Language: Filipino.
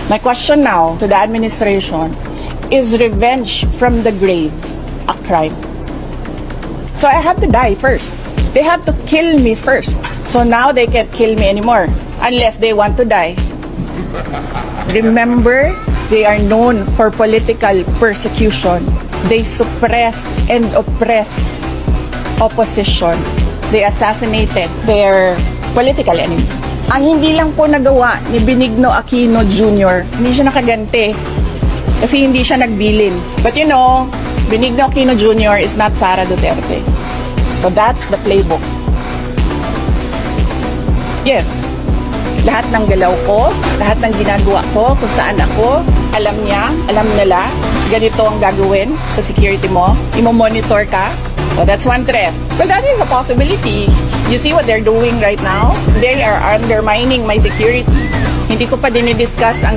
My question now to the administration, is revenge from the grave a crime? So I have to die first. They have to kill me first. So now they can't kill me anymore unless they want to die. Remember, they are known for political persecution. They suppress and oppress opposition. They assassinated their political enemy. Ang hindi lang po nagawa ni Benigno Aquino Jr., hindi siya nakaganti kasi hindi siya nagbilin. But you know, Benigno Aquino Jr. is not Sara Duterte. So that's the playbook. Yes, lahat ng galaw ko, lahat ng ginagawa ko, kung saan ako, alam niya, alam nila, ganito ang gagawin sa security mo, imo-monitor ka. So that's one threat. Well, that is a possibility. You see what they're doing right now? They are undermining my security. Hindi ko pa dinidiscuss ang